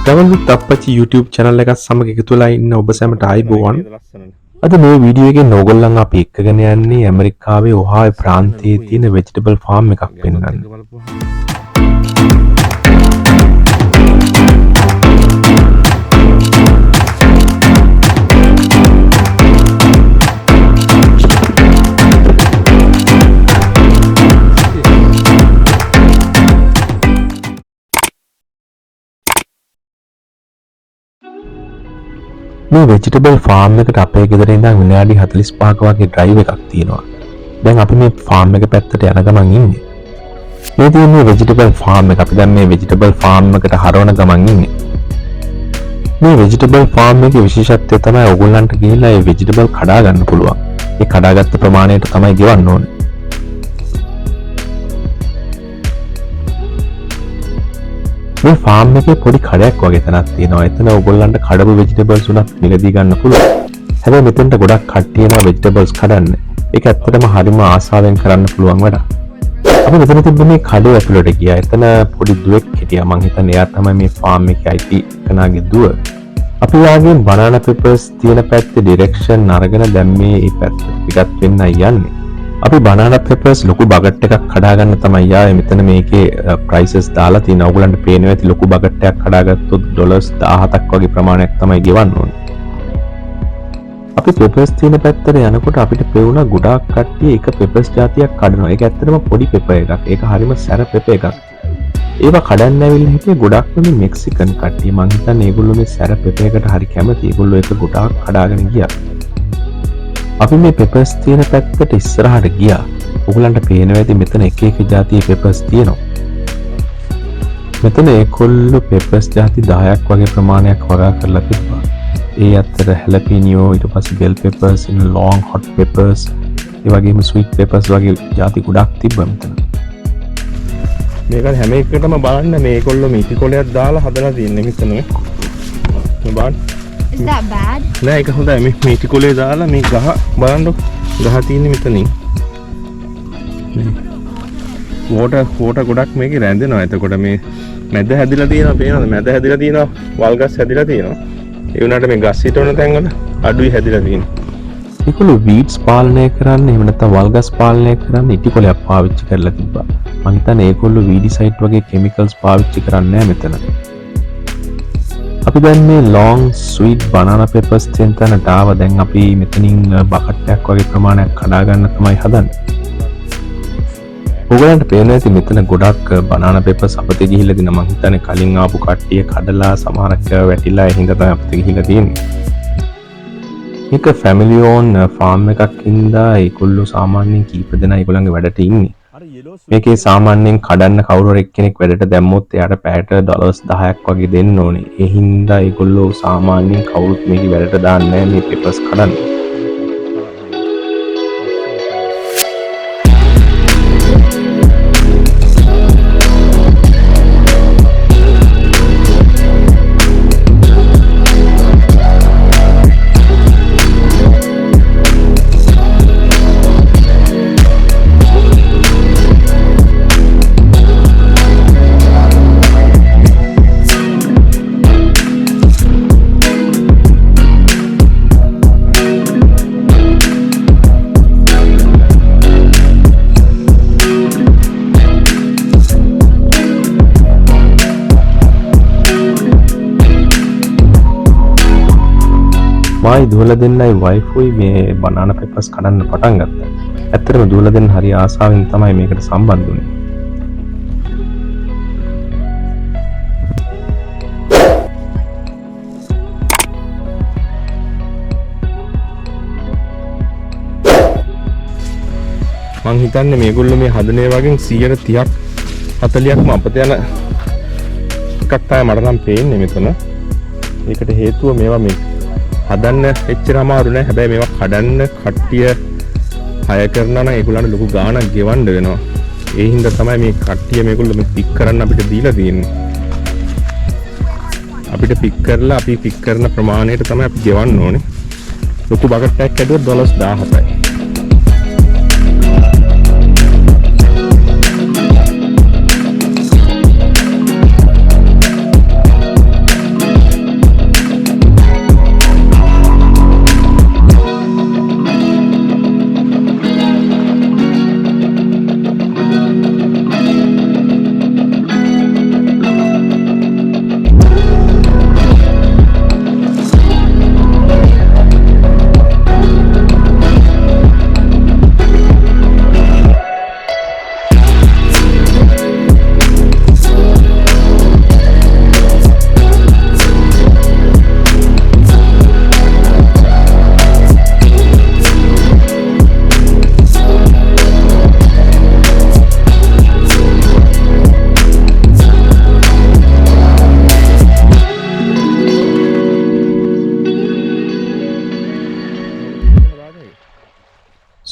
Travel with Tappachi YouTube channel එකත් සමග එකතු වෙලා ඉන්න ඔබ සැමට ආයිබෝවන්. අද මේ වීඩියෝ එකෙන් ඕගොල්ලන් අපි එක්කගෙන යන්නේ ඇමරිකාවේ ඔහායෝ ප්‍රාන්තයේ තියෙන vegetable farm එකක් පෙන්වන්න. මේ vegetable farm එකට අපේ ගෙදර ඉඳන් විනාඩි 45ක වගේ drive එකක් තියෙනවා. දැන් අපි මේ farm එක පැත්තට යන ගමන් ඉන්නේ. මේ තියෙන්නේ vegetable farm එක. අපි දැන් මේ vegetable farm එකට හරවන ගමන් ඉන්නේ. මේ vegetable farm එකේ විශේෂත්වය තමයි ඕගොල්ලන්ට ගිහිල්ලා මේ vegetable කඩා ගන්න පුළුවන්. ඒ කඩාගත්ත ප්‍රමාණයට තමයි ගෙවන්න ඕනේ. මේ ෆාම් එකේ පොඩි කඩයක් වගේ තැනක් තියෙනවා. එතන ඕගොල්ලන්ට කඩපු vegetables උනත් මිලදී ගන්න පුළුවන්. හැබැයි මෙතනට ගොඩක් කට්ටිය එනවා vegetables කඩන්න. ඒක ඇත්තටම හරිම ආසාවෙන් කරන්න පුළුවන් වැඩක්. අපි මෙතන තිබ්බ මේ කඩේ ඇතුළට ගියා. එතන පොඩි දුවෙක් හිටියා. මං හිතන්නේ එයා තමයි මේ ෆාම් එකේ අයිති කෙනාගේ දුව. අපි යාගෙන් banana peppers තියෙන පැත්තේ direction අරගෙන දැන් මේ පැත්තට පිටත් වෙන්නයි යන්නේ. අපි banana peppers ලොකු බකට් එකක් කඩා ගන්න තමයි යාවේ. මෙතන මේකේ prices දාලා තියෙනවා. ඔයගලන්ට පේනවා ඇති ලොකු බකට් එකක් කඩාගත්තොත් $17ක් වගේ ප්‍රමාණයක් තමයි ගෙවන්න ඕනේ. අපි peppers තියෙන පැත්තට යනකොට අපිට පෙවුණා ගොඩාක් කට්ටිය එක peppers జాතියක් කඩනවා. ඒක ඇත්තටම පොඩි pepper එකක්. ඒක හරිම සැර pepper එකක්. ඒවා කඩන්න ඇවිල්ලා හිටියේ ගොඩක්ම මේ මෙක්සිකන් කට්ටිය. මං හිතන්නේ ඒගොල්ලෝ මේ සැර pepper එකට හරි කැමති. ඒගොල්ලෝ ඒක ගොඩාක් කඩාගෙන ගියා. අපි මේ peppers තියෙන පැත්තට ඉස්සරහට ගියා. ඔයගලන්ට පේනවා ඇති මෙතන එක එක જાතියේ peppers තියෙනවා. මෙතන ඒකොල්ලෝ peppers જાති 10ක් වගේ ප්‍රමාණයක් වගා කරලා තිබ්බා. ඒ අතර jalapeno, ඊට පස්සේ bell peppers, long hot peppers, ඒ වගේම sweet peppers වගේ જાති ගොඩක් තිබ්බා මෙතන. මේක හැම එකකටම බලන්න මේකොල්ලෝ මිටි කොලයක් දාලා හදලා තියෙන්නේ මෙතන. මේ බලන්න. Is that bad? නෑ ඒක හොඳයි. මේ මිටි කොලේ දාලා මේ ගහ බලන්නකො. ගහ තියෙන්නේ මෙතනින්. වෝටර් ගොඩක් මේකේ රැඳෙනවා. එතකොට මේ මැද හැදිලා තියෙනවා. පේනවද? මැද හැදිලා තියෙනවා. වල්ගස් හැදිලා තියෙනවා. ඒ වුණාට මේ ගස් හිටවන තැන්වල අඩුයි හැදිලා තියෙන්නේ. ඒකළු වීඩ්ස් පාලනය කරන්න එහෙම නැත්නම් වල්ගස් පාලනය කරන්න ඉටි කොලයක් පාවිච්චි කරලා තිබ්බා. මං හිතන්නේ ඒගොල්ලෝ වීඩිසයිඩ් වගේ කෙමිකල්ස් පාවිච්චි කරන්නේ නැහැ මෙතන. අපි දැන් මේ long sweet banana peppers තියෙන තැනට ආවා. දැන් අපි මෙතනින් බකට් එකක් වගේ ප්‍රමාණයක් කඩා ගන්න තමයි හදන්නේ. ඔයගලන්ට පේනවා ඇති මෙතන ගොඩක් banana peppers අපතේ ගිහිල්ලා දිනා. මං හිතන්නේ කලින් ආපු කට්ටිය කඩලා සමහරක් වැටිලා ඒ හින්දා තමයි අපතේ ගිහිල්ලා තියෙන්නේ. මේක family owned farm එකක් ඉඳලා ඒගොල්ලෝ සාමාන්‍යයෙන් කීප දෙනා ඒගොල්ලන්ගේ වැඩට ඉන්නේ. මේකේ සාමාන්‍යයෙන් කඩන්න කවුරු හරි එක්කෙනෙක් වැඩට දැම්මොත් එයාට පැයට $10ක් වගේ දෙන්න ඕනේ. ඒ හින්දා ඒගොල්ලෝ සාමාන්‍යයෙන් කවුරුත් මේකේ වැඩට දාන්නේ නැහැ මේ peppers කඩන්න. මයි දුවලා දෙන්නයි වයිෆුයි මේ banana peppers කඩන්න පටන් ගත්තා. ඇත්තටම දුවලා දෙන්න හරි ආසාවෙන් තමයි මේකට සම්බන්ධ වුනේ. මං හිතන්නේ මේගොල්ලෝ මේ හදනේ වගේ 130ක් 40ක්ම අපත යන එකක් තමයි මට නම් පේන්නේ මෙතන. ඒකට හේතුව මේවා මේ හදන්න එච්චර අමාරු නෑ. හැබැයි මේවා කඩන්න කට්ටිය හය කරනවා නම් ඒගොල්ලන්ට ලොකු ගාණක් ගෙවන්න වෙනවා. ඒ හින්දා තමයි මේ කට්ටිය මේගොල්ලෝ මේ පික් කරන්න අපිට දීලා තියෙන්නේ. අපිට පික් කරලා අපි පික් කරන ප්‍රමාණයට තමයි අපි ගෙවන්න ඕනේ. ලොකු බකට් එකක් ඇදුවොත් $17යි.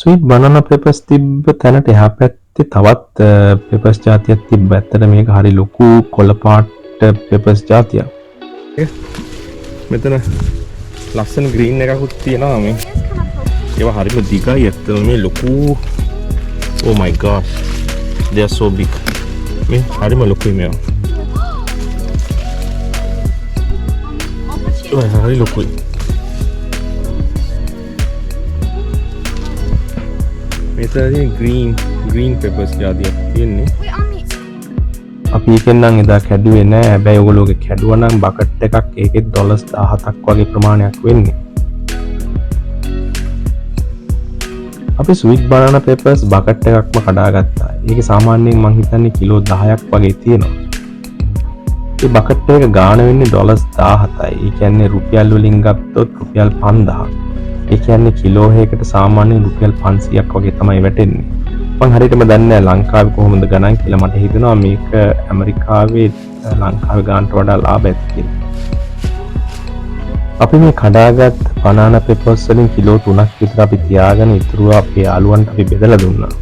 sweet banana peppers තිබ්බ තැනට එහා පැත්තේ තවත් peppers జాතියක් තිබ්බ. ඇත්තට මේක හරි ලොකු කොළ පාට peppers జాතියක්. මෙතන ලස්සන green එකකුත් තියෙනවා මේ. ඒවා හරිම දිගයි ඇත්තට මේ ලොකු. Oh my gosh. They are so big. මේ හරිම ලොකුයි මේවා. ඒවා හරි ලොකුයි. මෙතනදී green peppers జాතියක් තියෙන්නේ. අපි එකෙන් නම් එදා කැඩුවේ නෑ. හැබැයි ඔයගොල්ලෝගේ කැඩුවා නම් බකට් එකක් ඒකෙත් $17ක් වගේ ප්‍රමාණයක් වෙන්නේ. අපි sweet banana peppers බකට් එකක්ම කඩාගත්තා. ඒකේ සාමාන්‍යයෙන් මං හිතන්නේ කිලෝ 10ක් වගේ තියෙනවා. ඒ බකට් එක ගාණ වෙන්නේ $17යි. ඒ කියන්නේ රුපියල් වලින් ගත්තොත් රුපියල් 5000ක්. ඒ කියන්නේ කිලෝ එකකට සාමාන්‍යයෙන් රුපියල් 500ක් වගේ තමයි වැටෙන්නේ. මං හරියටම දන්නේ නැහැ ලංකාවේ කොහොමද ගණන් කියලා. මට හිතෙනවා මේක ඇමරිකාවේ ලංකාවේ ගානට වඩා ලාභයක් කියලා. අපි මේ කඩාගත් banana peppers වලින් කිලෝ 3ක් විතර අපි තියාගෙන ඉතුරුව අපේ යාළුවන්ට අපි බෙදලා දුන්නා.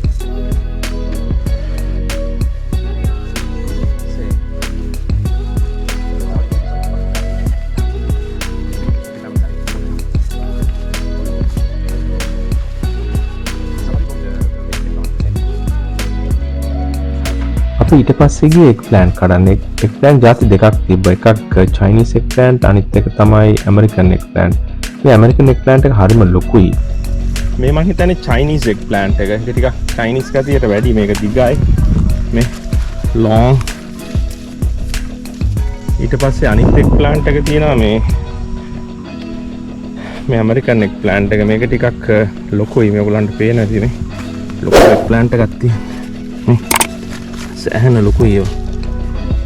ඊට පස්සේ ගියේ එග් ප්ලාන්ට් කඩන්න. එග් ප්ලාන්ට් ಜಾති දෙකක් තිබ්බා. එකක් චයිනීස් එග් ප්ලාන්ට්, අනිත් එක තමයි ඇමරිකන් එග් ප්ලාන්ට්. මේ ඇමරිකන් එග් ප්ලාන්ට් එක හරිම ලොකුයි. මේ මං හිතන්නේ චයිනීස් එග් ප්ලාන්ට් එක. ඒක ටිකක් චයිනීස් ගතියට වැඩි. මේක දිගයි. මේ long. ඊට පස්සේ අනිත් එග් ප්ලාන්ට් එක තියෙනවා මේ ඇමරිකන් එග් ප්ලාන්ට් එක. මේක ටිකක් ලොකුයි. මේගොල්ලන්ට පේනවා ඉතින් මේ ලොකු එග් ප්ලාන්ට් එකක් තියෙනවා. සෑහෙන ලොකුයි ඒවා.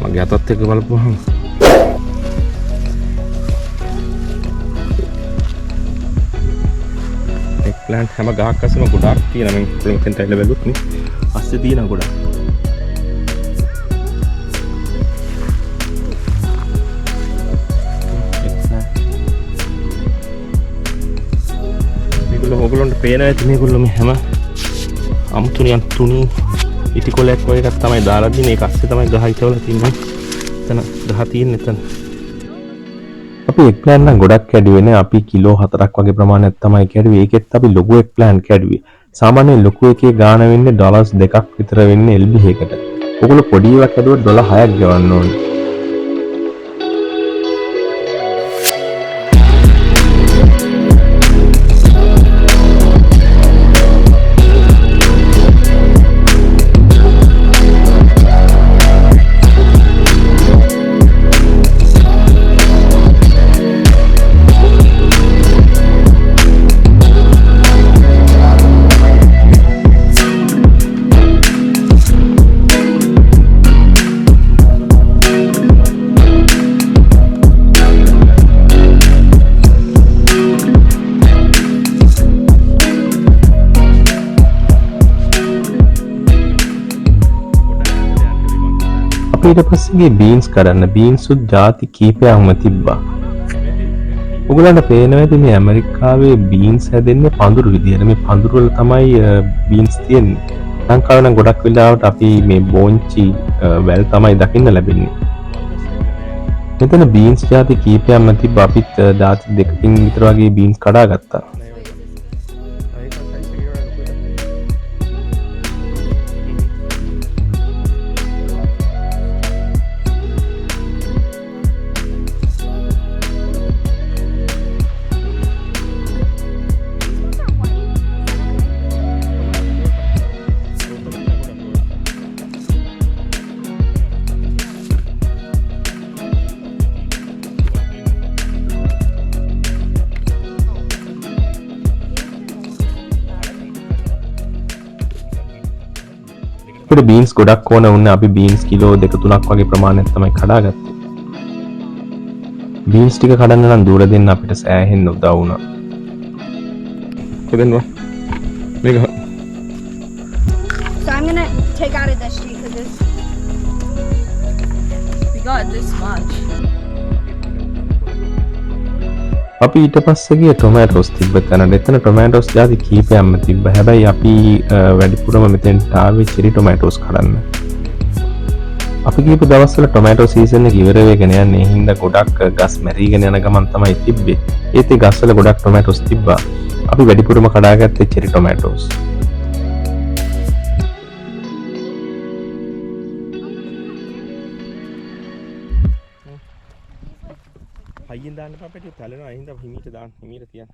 මගේ අතත් එක්ක බලපුවහම එග් ප්ලාන්ට් හැම ගහක් අස්සම ගොඩාක් තියෙනවා. මම මෙතෙන්ට ඇවිල්ලා බැලුවොත් නේ අස්සේ තියෙනවා ගොඩක්. මේගොල්ලෝ ඔයගොල්ලන්ට පේනවා ඇති මේගොල්ලෝ මේ හැම අමුතුනියන් තුනි ඉටි කොලයක් වගේ එකක් තමයි දාලා තියෙන්නේ. ඒක අස්සේ තමයි ගහ හිටවලා තින්නේ. එතන ගහ තියෙන්නේ එතන. අපි එග් ප්ලාන්ට් නම් ගොඩක් කැඩුවේ නෑ. අපි කිලෝ 4ක් වගේ ප්‍රමාණයක් තමයි කැඩුවේ. ඒකෙත් අපි ලොකු එග් ප්ලාන්ට් කැඩුවේ. සාමාන්‍යයෙන් ලොකු එකේ ගාණ වෙන්නේ $2ක් විතර වෙන්නේ LB එකකට. ඔයගොල්ලෝ පොඩි එකක් කැඩුවොත් $6ක් ගෙවන්න ඕනේ. ඊට පස්සේ බීන්ස් කඩන්න. බීන්ස් උත් ಜಾති කීපයක්ම තිබ්බා. ඔයගොල්ලන්ට පේනවා ඇති මේ ඇමරිකාවේ බීන්ස් හැදෙන්නේ පඳුරු විදියට. මේ පඳුරු වල තමයි බීන්ස් තියෙන්නේ. ලංකාවේ නම් ගොඩක් වෙලාවට අපි මේ බෝංචි වැල් තමයි දකින්න ලැබෙන්නේ. මෙතන බීන්ස් ಜಾති කීපයක්ම තිබ්බා. අපිත් ಜಾති දෙකකින් විතර වගේ බීන්ස් කඩාගත්තා. අපිට බීන්ස් ගොඩක් ඕන වුණේ. අපි බීන්ස් කිලෝ 2-3ක් වගේ ප්‍රමාණයක් තමයි කඩාගත්තේ. බීන්ස් ටික කඩන්න නම් දూర දෙන්න අපිට සෑහෙන්න උදව් වුණා. කොහෙන්ද මේක? So I'm gonna take out of this sheet because we got this much. අපි ඊට පස්සේ ගිය ටොමැටෝස් තිබ්බ තැනට. එතන ටොමැටෝස් ಜಾති කීපයක්ම තිබ්බ. හැබැයි අපි වැඩිපුරම මෙතෙන්ට ආවේ චෙරි ටොමැටෝස් කඩන්න. අපි ගියපු දවස්වල ටොමැටෝ සීසන් එක ඉවර වෙගෙන යන්නේ. ඒ හින්දා ගොඩක් ගස් මැරිගෙන යන ගමන් තමයි තිබ්බේ. ඒත් ඒ ගස්වල ගොඩක් ටොමැටෝස් තිබ්බා. අපි වැඩිපුරම කඩාගත්තේ චෙරි ටොමැටෝස්. හයියෙන් දාන්න පාපටි තැලෙනවා. ඒ හින්දා හිමීට දාන්න. හිමීට තියන්න.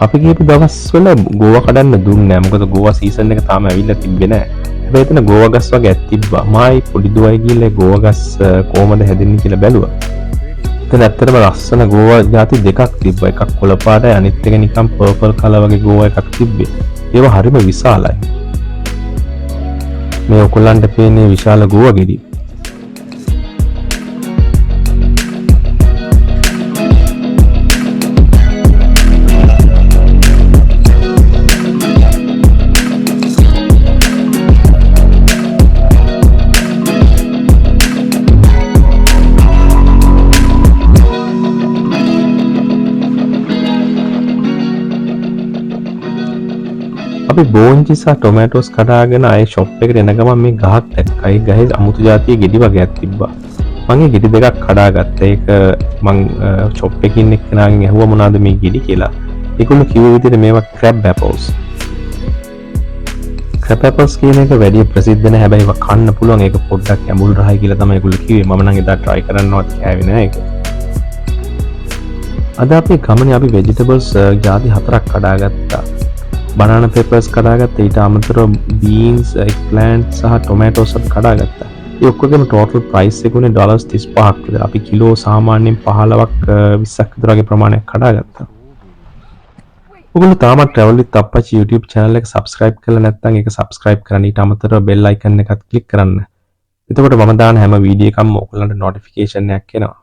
අපි ගියපු දවස්වල ගෝවා කඩන්න දුන්නේ නැහැ. මොකද ගෝවා සීසන් එක තාම ඇවිල්ලා තිබ්බේ නැහැ. හැබැයි එතන ගෝවා ගස් වගේ තිබ්බා. මායි පොඩි දුවයි ගිහලා ගෝවා ගස් කොහමද හැදෙන්නේ කියලා බැලුවා. එතන ඇත්තටම ලස්සන ගෝවා ಜಾති දෙකක් තිබ්බා. එකක් කොළ පාටයි අනිත් එක නිකන් පර්පල් කලර් වගේ ගෝවා එකක් තිබ්බේ. ඒවා හරිම විශාලයි. මේ ඔයගොල්ලන්ට පේන්නේ විශාල ගෝවා ගෙඩි. අපි බෝන්ජි සහ ටොමැටෝස් කඩාගෙන ආයේ ෂොප් එකට එන ගමන් මේ ගහක් දැක්කා. ඒ ගහේ අමුතු જાතිය ගෙඩි වගේක් තිබ්බා. මම ඒ ගෙඩි දෙකක් කඩාගත්තා. ඒක මං ෂොප් එකකින් එක්කෙනාගෙන් ඇහුවා මොනවද මේ ගෙඩි කියලා. ඒගොල්ලෝ කිව්ව විදිහට මේවා ක්‍රැබ් ඇපල්ස්. ක්‍රැබ් ඇපල්ස් කියන එක වැඩි ප්‍රසිද්ධ නැහැ. හැබැයි ඒවා කන්න පුළුවන්. ඒක පොඩ්ඩක් ඇඹුල් රහයි කියලා තමයි ඒගොල්ලෝ කිව්වේ. මම නම් එදා try කරන්නවත් කෑවේ නෑ ඒක. අද අපේ ගමනේ අපි vegetables ಜಾති 4ක් කඩාගත්තා. banana peppers කඩාගත්තා. ඊට අමතරව beans, eggplant සහ tomatoes අපි කඩාගත්තා. ඒ ඔක්කොගේම total price එක උනේ $35ක් විතර. අපි කිලෝ සාමාන්‍යයෙන් 15ක් 20ක් විතර වගේ ප්‍රමාණයක් කඩාගත්තා. ඔයගොල්ලෝ තාමත් travel with අප්පච්චි YouTube channel එක subscribe කරලා නැත්නම් ඒක subscribe කරන්න. ඊට අමතරව bell icon එකත් click කරන්න. එතකොට මම දාන හැම වීඩියෝ එකක්ම ඔයගොල්ලන්ට notification එකක් එනවා.